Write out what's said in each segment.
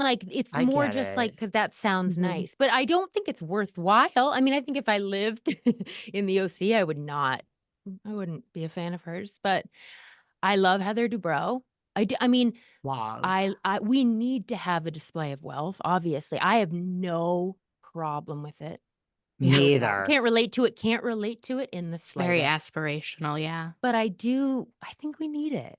like, it's I more get just like it. because that sounds Mhm. nice, but I don't think it's worthwhile. I mean, I think if I lived in the OC, I wouldn't be a fan of hers, but I love Heather Dubrow. I mean, Love. we need to have a display of wealth, obviously. I have no problem with it. Me Really don't. either. Can't relate to it in the It's very slightest. aspirational, yeah. But I think we need it,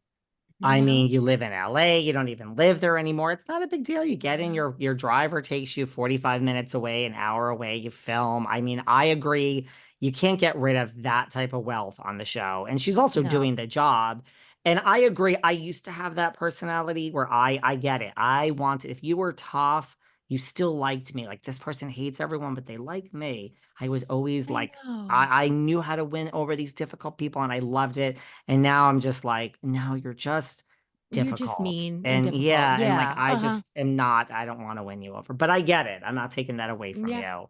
you I know? mean, you live in LA, you don't even live there anymore. It's not a big deal. You get in, No. your driver takes you 45 minutes away, an hour away, you film. I mean, I agree. You can't get rid of that type of wealth on the show. And she's also No. doing the job. And I agree. I used to have that personality where I get it. I wanted, if you were tough, you still liked me. Like this person hates everyone, but they like me. I was always I like, know. I knew how to win over these difficult people and I loved it. And now I'm just like, no, you're just You're just difficult. mean and And difficult. yeah, and like Yeah, I uh-huh. just am not, I don't want to win you over, but I get it. I'm not taking that away from Yeah. you.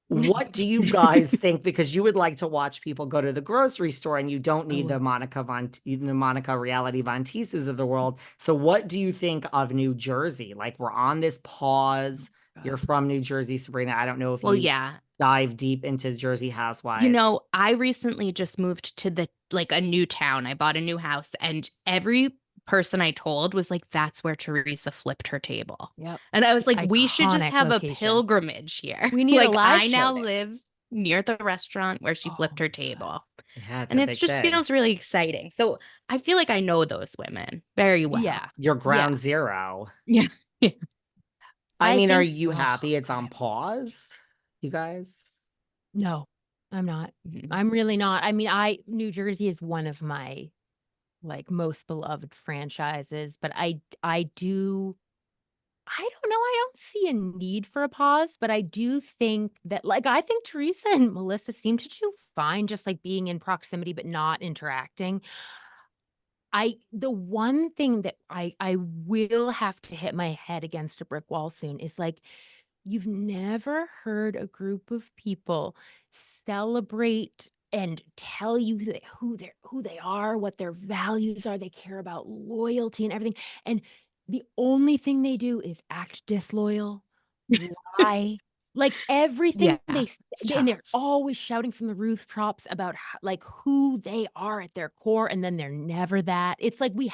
What do you guys think? Because you would like to watch people go to the grocery store and you don't need Oh, the Monica reality Von Teeses of the world. So what do you think of New Jersey? Like we're on this pause. You're God. from New Jersey, Sabrina. I don't know if Well, you yeah. dive deep into Jersey Housewives. I recently just moved to a new town. I bought a new house, and every person I told was like, that's where Teresa flipped her table. Yep. And I was like, we should just Iconic have a location. pilgrimage here. We need a Like, live I show now there. live near the restaurant where she Oh flipped her my god. table. Yeah, it's And a it big just thing. feels really exciting. So I feel like I know those women very well. Yeah. Your Yeah. ground zero. Yeah. Yeah. I I mean, are think you oh, happy it's go on ahead. pause, you guys? No, I'm not. Mhm. I'm really not. I mean, New Jersey is one of my, like, most beloved franchises, but I don't know, I don't see a need for a pause, but I do think that I think Teresa and Melissa seem to do fine just, like, being in proximity, but not interacting. The one thing that I will have to hit my head against a brick wall soon is, like, you've never heard a group of people celebrate and tell you who they are, what their values are, they care about loyalty and everything, and the only thing they do is act disloyal, lie, like, everything Yeah. they s It's and they're tough. always shouting from the rooftops about like, who they are at their core, and then they're never that. It's like, you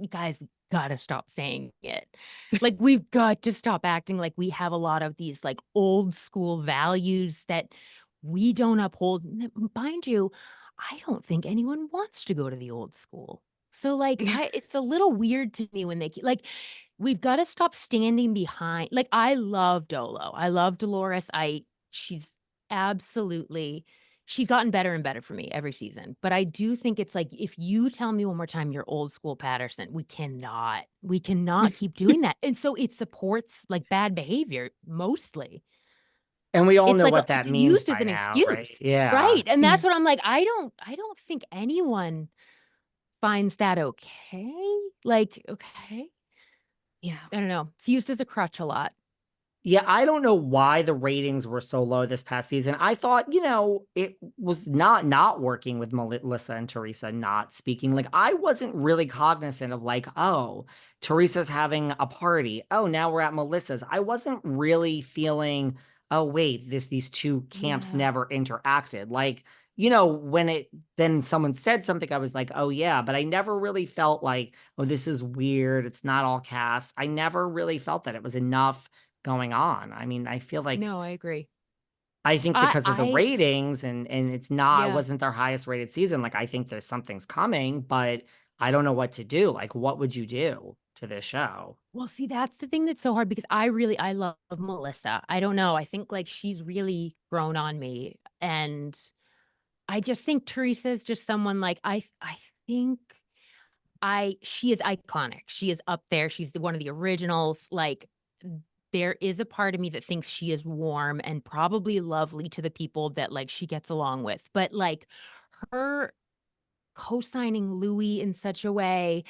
guys, we gotta stop saying it. Like, we've got to stop acting like we have a lot of these, like, old school values that we don't uphold. Mind you, I don't think anyone wants to go to the old school. So, like, it's a little weird to me when we've gotta stop standing behind, like, I love Dolo. I love Dolores. She's absolutely she's gotten better and better for me every season, but I do think it's like, if you tell me one more time you're old school Patterson, we cannot keep doing that, and so it supports, like, bad behavior mostly. And we all It's know like, what it's that means used as by an now, right? excuse, Yeah. right, and that's what I'm like, I don't think anyone finds that okay. Like, okay? Yeah. I don't know. It's used as a crutch a lot. Yeah, I don't know why the ratings were so low this past season. I thought, it was not working with Melissa and Teresa not speaking. Like I wasn't really cognizant of like, oh, Teresa's having a party. Oh, now we're at Melissa's. I wasn't really feeling, oh, wait, these two camps Yeah. never interacted. Like, when then someone said something, I was like, oh yeah, but I never really felt like, oh, this is weird. It's not all cast. I never really felt that it was enough going on. I mean, I feel like No, I agree. I think because of the I ratings and it yeah. wasn't their highest rated season, like I think there's something's coming, but I don't know what to do. Like, what would you do to this show? Well, see, that's the thing that's so hard because I love Melissa. I don't know. I think, like, she's really grown on me, and I just think Teresa's just someone, like, I think she is iconic. She is up there. She's one of the originals. Like, there is a part of me that thinks she is warm and probably lovely to the people that, like, she gets along with. But, like, her co-signing Louie in such a way,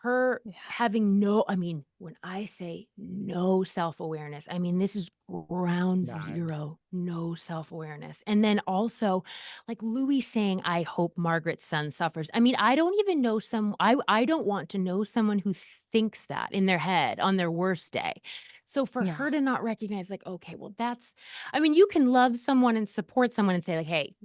her having I mean, when I say no self-awareness, I mean, this is ground None. zero, no self-awareness. And then also, like Louis saying, I hope Margaret's son suffers. I mean, I don't even know I don't want to know someone who thinks that in their head on their worst day. So for her to not recognize, like, okay, well, I mean, you can love someone and support someone and say, like, hey,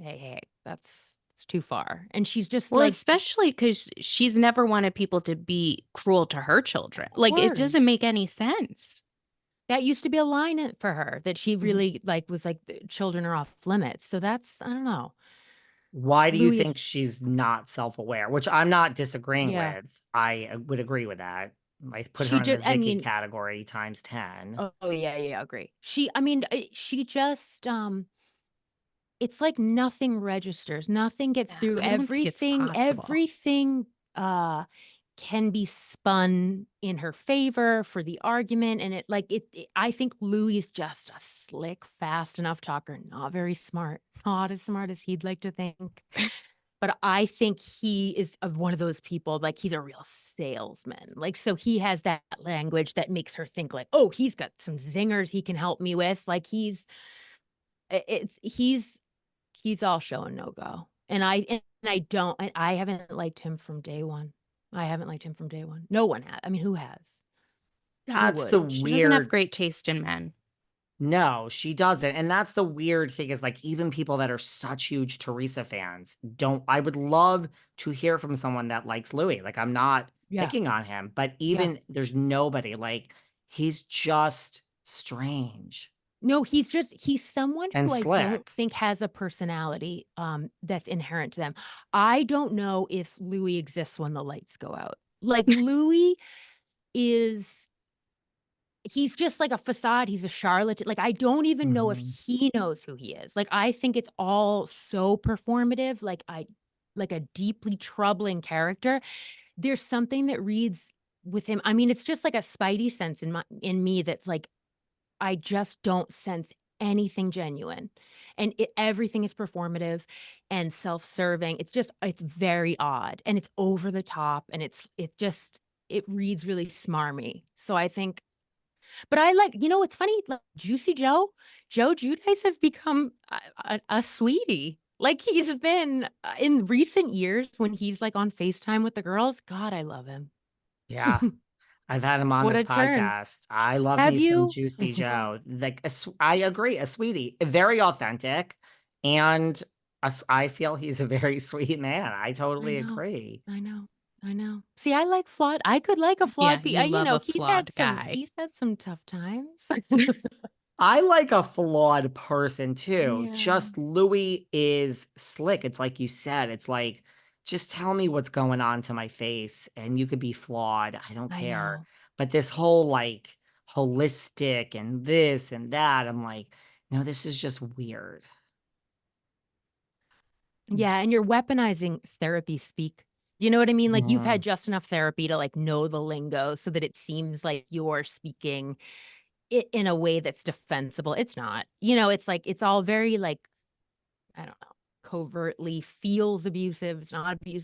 it's too far. And she's just Well, like, especially because she's never wanted people to be cruel to her children. Like, it doesn't course. make any sense. That used to be a line for her that she Mhm. really was like, "The children are off limits." So that's, I don't know. Why do you Louis think is, she's not self-aware? Which I'm not disagreeing yeah. with. I would agree with that. I put her She in the just, I Vicky mean, category times 10. oh yeah, agree. I mean, she just, it's like nothing registers, nothing gets Yeah, through. I don't think it's possible. Everything, can be spun in her favor for the argument, and I think Louis is just a slick, fast enough talker, not very smart, not as smart as he'd like to think. But I think he is of one of those people, like, he's a real salesman. Like, so he has that language that makes her think like, "Oh, he's got some zingers he can help me with." Like, he's all show and no go. I haven't liked him from day one. I haven't liked him from day one. No one has. I mean, who has? Who That's the would? She doesn't have weird. great taste in men. No, she doesn't. And that's the weird thing is like even people that are such huge Teresa fans don't. I would love to hear from someone that likes Louis. Like I'm not Yeah, picking on him, but yeah. even there's nobody like he's just strange No, he's someone and who I don't slick. think has a personality, that's inherent to them. I don't know if Louis exists when the lights go out. Like, Louis is he's just like a facade, he's a charlatan. Like, I don't even know if Mhm. he knows who he is. Like, I think it's all so performative, like a deeply troubling character. There's something that reads with him. I mean, it's just like a spidey sense in me that's like, I just don't sense anything genuine. And everything is performative and self-serving. It's very odd and it's over the top and it reads really smarmy. So I think, but I like, it's funny, like Juicy Joe Judice has become a sweetie. Like he's been in recent years when he's like on FaceTime with the girls. God, I love him. Yeah. I've had him on What this a turn. podcast. I love Have me some you? Juicy Joe. Like, I agree, a sweetie, very authentic, and I feel he's a very sweet man. I I totally know. agree. I know. I know. See, I like flawed. I could like a Yeah, flawed you love a flawed guy. he's had some tough times. I like a flawed person too. Yeah, Just Louis is slick. It's like you said. It's like, just tell me what's going on to my face, and you could be flawed. I don't I care. know. But this whole like holistic and this and that, I'm like, no, this is just weird. Yeah, and you're weaponizing therapy speak. You know what I mean? Like you've Mm. had just enough therapy to like know the lingo so that it seems like you're speaking it in a way that's defensible. It's not. It's like it's all very like I don't know, covertly feels abusive. It's not abusive.